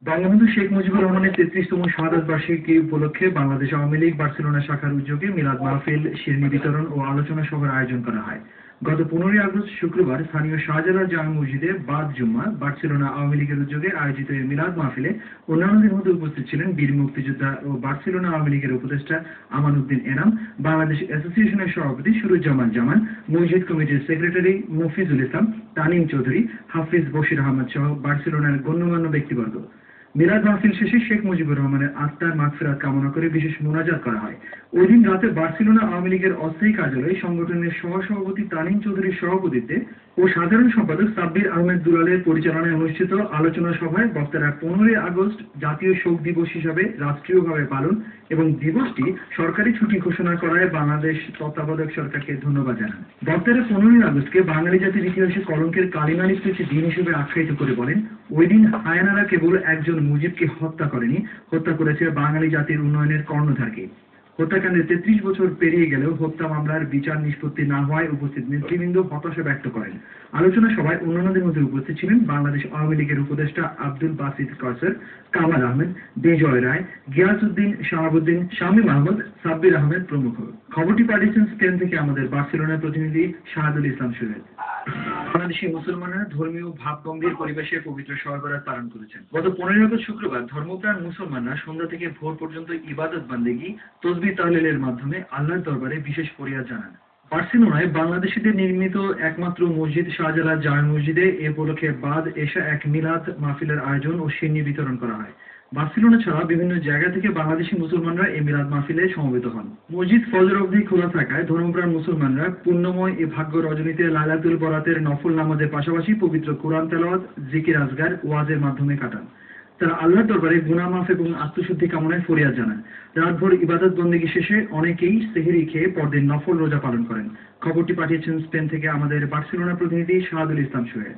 বঙ্গবন্ধু শেখ মুজিবুর রহমানের ৩৩তম শাহাদাত বার্ষিকী উপলক্ষে বাংলাদেশ আওয়ামী লীগ বার্সেলোনা শাখার উদ্যোগে মিলাদ মাহফিল, শিরনি বিতরণ ও আলোচনা সভার আয়োজন করা হয়। গত ১৫ই আগস্ট শুক্রবার স্থানীয় শাহজালাল জামে মসজিদে বাদ জুম্মা বার্সেলোনা আওয়ামী লীগের উদ্যোগে আয়োজিত এই মিলাদ মাহফিলে অন্যান্যদের মধ্যে উপস্থিত ছিলেন বীর মুক্তিযোদ্ধা ও বার্সেলোনা আওয়ামী লীগের উপদেষ্টা আমান উদ্দিন এনাম, বাংলাদেশ অ্যাসোসিয়েশনের সভাপতি সুরুজ্জামান জামান, মসজিদ কমিটির সেক্রেটারি মফিজুল ইসলাম, তানিম চৌধুরী, হাফিজ বশির আহমদ সহ বার্সেলোনার গণ্যমান্য ব্যক্তিবর্গ। মিলাদ মাহফিল শেষে শেখ মুজিবুর রহমানের আত্মার মাগফিরাত কামনা করে বিশেষ মোনাজাত করা হয়। ওই দিন রাতে বার্সেলোনা আওয়ামী লীগের অস্থায়ী কার্যালয়ে সংগঠনের সহসভাপতি তানিম চৌধুরীর সভাপতিত্বে ও সাধারণ সম্পাদক সাব্বির আহমেদ দুলালের পরিচালনায় অনুষ্ঠিত আলোচনা সভায় বক্তারা ১৫ই আগস্ট জাতীয় শোক দিবস হিসাবে রাষ্ট্রীয়ভাবে পালন এবং দিবসটি সরকারি ছুটি ঘোষণা করায় বাংলাদেশ তত্ত্বাবধায়ক সরকারকে ধন্যবাদ জানান। বক্তারা ১৫ই আগস্টকে বাঙালি জাতির ইতিহাসে কলঙ্কের কালিমালিপ্ত একটি দিন হিসেবে আখ্যায়িত করে বলেন, ওই দিন হায়নারা কেবল একজন মুজিবকে হত্যা করেনি, হত্যা করেছে বাঙালি জাতির উন্নয়নের কর্ণধারকে। হত্যাকাণ্ডের ৩৩ বছর পেরিয়ে গেলেও হত্যা মামলার বিচার নিষ্পত্তি না হওয়ায় উপস্থিত নেতৃবৃন্দ হতাশা ব্যক্ত করেন। আলোচনা সভায় অন্যান্যদের মধ্যে উপস্থিত ছিলেন বাংলাদেশ আওয়ামী লীগের উপদেষ্টা আব্দুল বাসিত কসর, কামাল আহমেদ, বিজয় রায়, গিয়াসউদ্দিন, শাহাবুদ্দিন, শামীম আহমদ, সাব্বির আহমেদ প্রমুখ। খবরটি পাঠিয়েছেন স্পেন থেকে আমাদের বার্সেলোনার প্রতিনিধি শাহাদুল ইসলাম সুহেল। বাংলাদেশি মুসলমানরা ধর্মীয় ভাবগম্ভীর পরিবেশে পবিত্র শবে বরাত পালন করেছেন। গত ১৫ই আগস্ট শুক্রবার ধর্মপ্রাণ মুসলমানরা সন্ধ্যা থেকে ভোর পর্যন্ত ইবাদত বান্দেগি, তসবিহ তাহলিলের মাধ্যমে আল্লাহর দরবারে বিশেষ ফরিয়াদ জানান। বার্সেলোনায় বাংলাদেশিদের নির্মিত একমাত্র মসজিদ শাহজালাল জামে মসজিদে এ উপলক্ষে বাদ এশা এক মিলাদ মাহফিলের আয়োজন ও শিরনি বিতরণ করা হয়। বার্সেলোনা ছাড়া বিভিন্ন জায়গা থেকে বাংলাদেশি মুসলমানরা এই মিলাদ মাহফিলে সমবেত হন। মসজিদ ফজর অবধি খোলা থাকায় ধর্মপ্রাণ মুসলমানরা পুণ্যময় এই ভাগ্য রজনীতে লাইলাতুল বরাতের নফল নামাজের পাশাপাশি পবিত্র কোরআন তেলাওয়াত, জিকির আজগার, ওয়াজের মাধ্যমে কাটান। তারা আল্লাহর দরবারে গুনাহ মাফ এবং আত্মশুদ্ধি কামনায় ফরিয়াদ জানান। রাতভর ইবাদত বন্দেগী শেষে অনেকেই সেহরি খেয়ে পরদিন নফল রোজা পালন করেন। খবরটি পাঠিয়েছেন স্পেন থেকে আমাদের বার্সেলোনা প্রতিনিধি শাহাদুল ইসলাম সুহেল।